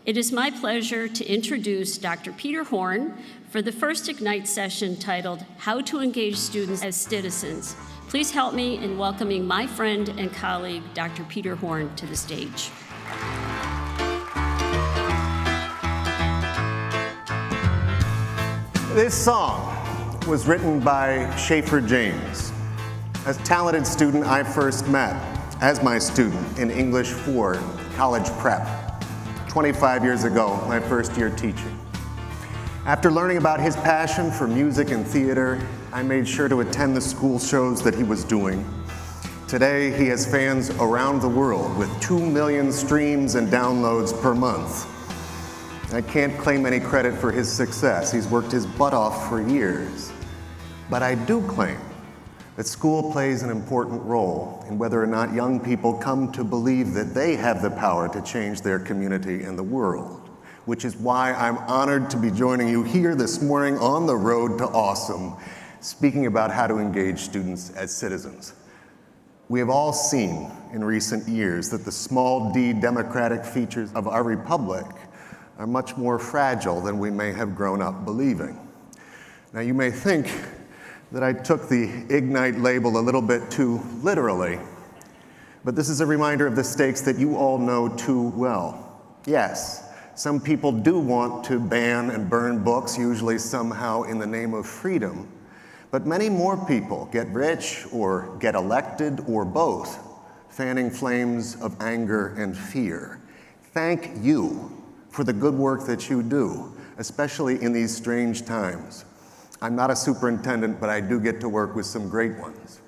It is my pleasure to introduce Dr. Peter Horn for the first Ignite session titled How to Engage Students as Citizens. Please help me in welcoming my friend and colleague, Dr. Peter Horn, to the stage. This song was written by Schaefer James, a talented student I first met as my student in English 4 college prep, 25 years ago, my first year teaching. After learning about his passion for music and theater, I made sure to attend the school shows that he was doing. Today, he has fans around the world with 2 million streams and downloads per month. I can't claim any credit for his success. He's worked his butt off for years. But I do claim that school plays an important role in whether or not young people come to believe that they have the power to change their community and the world, which is why I'm honored to be joining you here this morning on the road to awesome, speaking about how to engage students as citizens. We have all seen in recent years that the small d democratic features of our republic are much more fragile than we may have grown up believing. Now, you may think that I took the Ignite label a little bit too literally, but this is a reminder of the stakes that you all know too well. Yes, some people do want to ban and burn books, usually somehow in the name of freedom, but many more people get rich or get elected or both, fanning flames of anger and fear. Thank you for the good work that you do, especially in these strange times. I'm not a superintendent, but I do get to work with some great ones.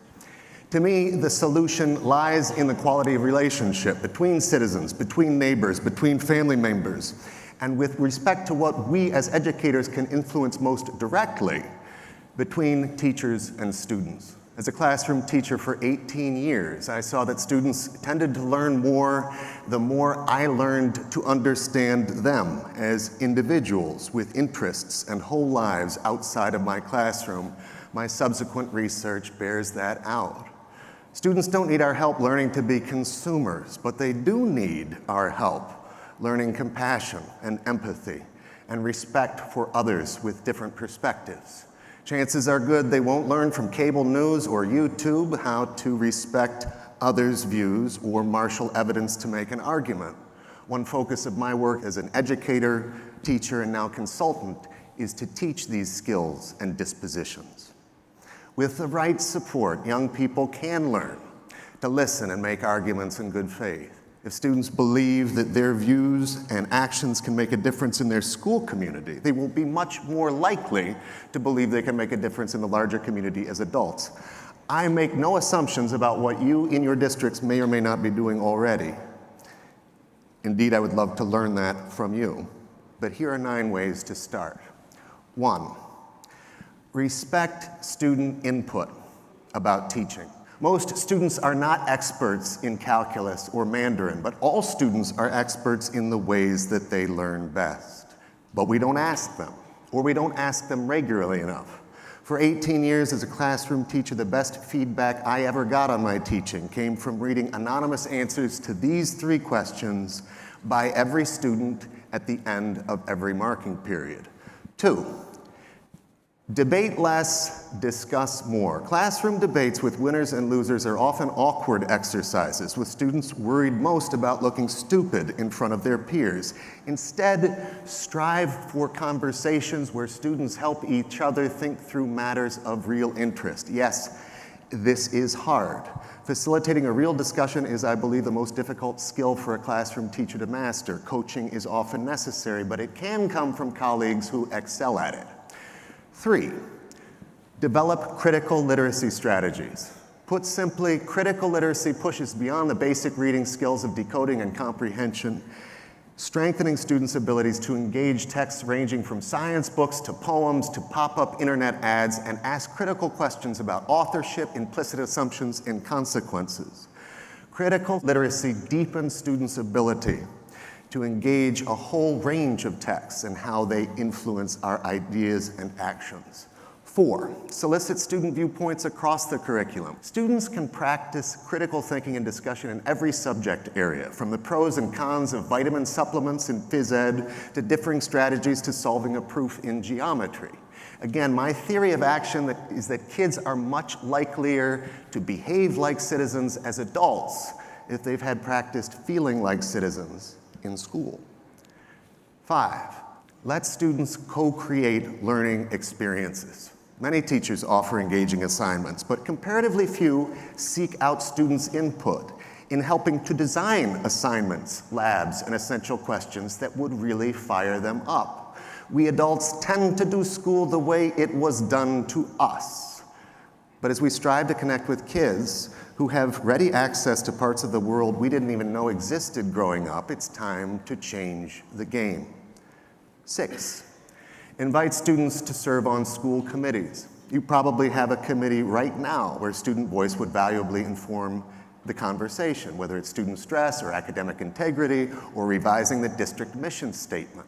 To me, the solution lies in the quality of relationship between citizens, between neighbors, between family members, and with respect to what we as educators can influence most directly, between teachers and students. As a classroom teacher for 18 years, I saw that students tended to learn more the more I learned to understand them as individuals with interests and whole lives outside of my classroom. My subsequent research bears that out. Students don't need our help learning to be consumers, but they do need our help learning compassion and empathy and respect for others with different perspectives. Chances are good they won't learn from cable news or YouTube how to respect others' views or marshal evidence to make an argument. One focus of my work as an educator, teacher, and now consultant is to teach these skills and dispositions. With the right support, young people can learn to listen and make arguments in good faith. If students believe that their views and actions can make a difference in their school community, they will be much more likely to believe they can make a difference in the larger community as adults. I make no assumptions about what you in your districts may or may not be doing already. Indeed, I would love to learn that from you. But here are 9 ways to start. 1, respect student input about teaching. Most students are not experts in calculus or Mandarin, but all students are experts in the ways that they learn best. But we don't ask them, or we don't ask them regularly enough. For 18 years as a classroom teacher, the best feedback I ever got on my teaching came from reading anonymous answers to these 3 questions by every student at the end of every marking period. 2, debate less, discuss more. Classroom debates with winners and losers are often awkward exercises, with students worried most about looking stupid in front of their peers. Instead, strive for conversations where students help each other think through matters of real interest. Yes, this is hard. Facilitating a real discussion is, I believe, the most difficult skill for a classroom teacher to master. Coaching is often necessary, but it can come from colleagues who excel at it. 3, develop critical literacy strategies. Put simply, critical literacy pushes beyond the basic reading skills of decoding and comprehension, strengthening students' abilities to engage texts ranging from science books to poems to pop-up internet ads and ask critical questions about authorship, implicit assumptions, and consequences. Critical literacy deepens students' ability to engage a whole range of texts and how they influence our ideas and actions. 4, solicit student viewpoints across the curriculum. Students can practice critical thinking and discussion in every subject area, from the pros and cons of vitamin supplements in phys ed to differing strategies to solving a proof in geometry. Again, my theory of action is that kids are much likelier to behave like citizens as adults if they've had practiced feeling like citizens in school. 5, let students co-create learning experiences. Many teachers offer engaging assignments, but comparatively few seek out students' input in helping to design assignments, labs, and essential questions that would really fire them up. We adults tend to do school the way it was done to us. But as we strive to connect with kids who have ready access to parts of the world we didn't even know existed growing up, it's time to change the game. 6, invite students to serve on school committees. You probably have a committee right now where student voice would valuably inform the conversation, whether it's student stress or academic integrity or revising the district mission statement.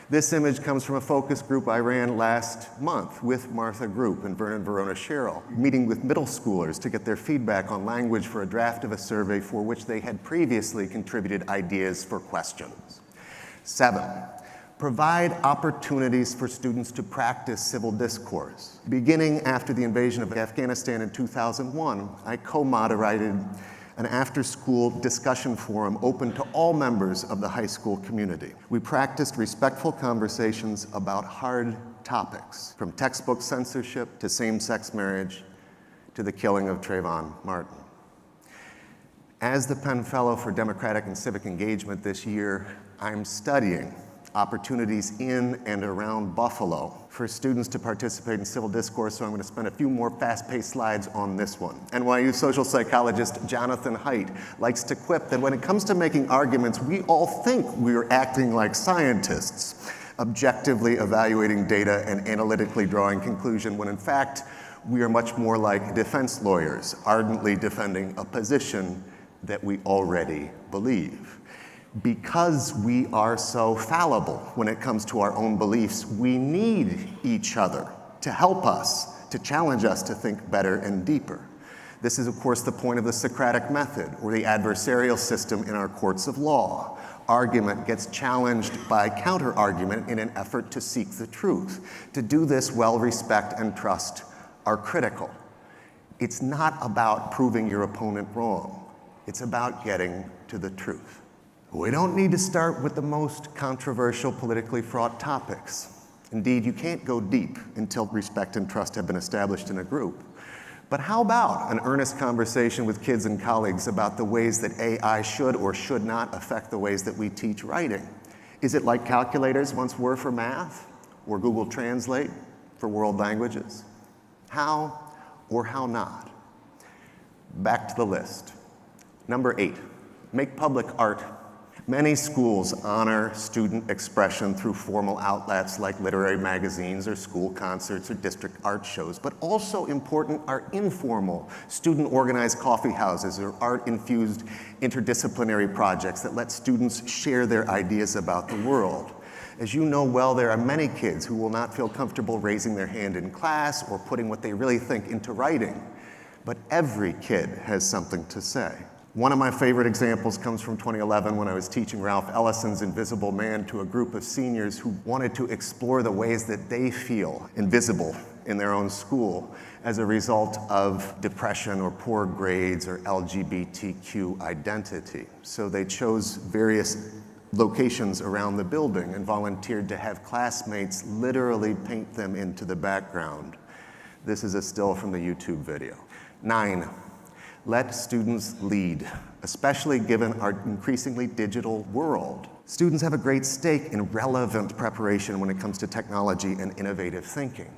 This image comes from a focus group I ran last month with Martha Group and Vernon Verona Sherrill, meeting with middle schoolers to get their feedback on language for a draft of a survey for which they had previously contributed ideas for questions. 7, provide opportunities for students to practice civil discourse. Beginning after the invasion of Afghanistan in 2001, I co-moderated an after-school discussion forum open to all members of the high school community. We practiced respectful conversations about hard topics, from textbook censorship to same-sex marriage to the killing of Trayvon Martin. As the Penn Fellow for Democratic and Civic Engagement this year, I'm studying opportunities in and around Buffalo for students to participate in civil discourse, so I'm going to spend a few more fast-paced slides on this one. NYU social psychologist Jonathan Haidt likes to quip that when it comes to making arguments, we all think we're acting like scientists, objectively evaluating data and analytically drawing conclusion, when in fact, we are much more like defense lawyers, ardently defending a position that we already believe. Because we are so fallible when it comes to our own beliefs, we need each other to help us, to challenge us to think better and deeper. This is, of course, the point of the Socratic method, or the adversarial system in our courts of law. Argument gets challenged by counter-argument in an effort to seek the truth. To do this well, respect and trust are critical. It's not about proving your opponent wrong. It's about getting to the truth. We don't need to start with the most controversial, politically fraught topics. Indeed, you can't go deep until respect and trust have been established in a group. But how about an earnest conversation with kids and colleagues about the ways that AI should or should not affect the ways that we teach writing? Is it like calculators once were for math, or Google Translate for world languages? How or how not? Back to the list. Number 8, make public art. Many schools honor student expression through formal outlets like literary magazines or school concerts or district art shows, but also important are informal, student-organized coffee houses or art-infused interdisciplinary projects that let students share their ideas about the world. As you know well, there are many kids who will not feel comfortable raising their hand in class or putting what they really think into writing, but every kid has something to say. One of my favorite examples comes from 2011 when I was teaching Ralph Ellison's Invisible Man to a group of seniors who wanted to explore the ways that they feel invisible in their own school as a result of depression or poor grades or LGBTQ identity. So they chose various locations around the building and volunteered to have classmates literally paint them into the background. This is a still from the YouTube video. 9. Let students lead, especially given our increasingly digital world. Students have a great stake in relevant preparation when it comes to technology and innovative thinking.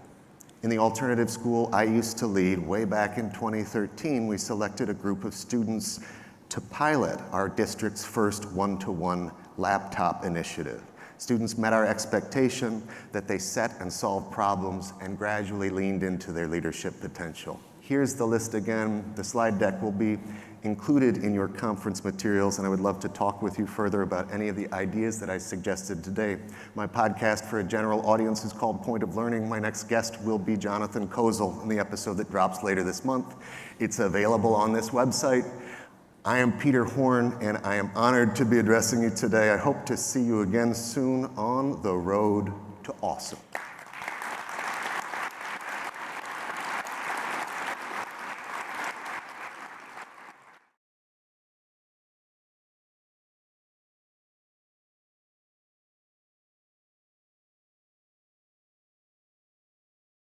In the alternative school I used to lead, way back in 2013, we selected a group of students to pilot our district's first one-to-one laptop initiative. Students met our expectation that they set and solved problems and gradually leaned into their leadership potential. Here's the list again. The slide deck will be included in your conference materials, and I would love to talk with you further about any of the ideas that I suggested today. My podcast for a general audience is called Point of Learning. My next guest will be Jonathan Kozel in the episode that drops later this month. It's available on this website. I am Peter Horn, and I am honored to be addressing you today. I hope to see you again soon on the road to awesome.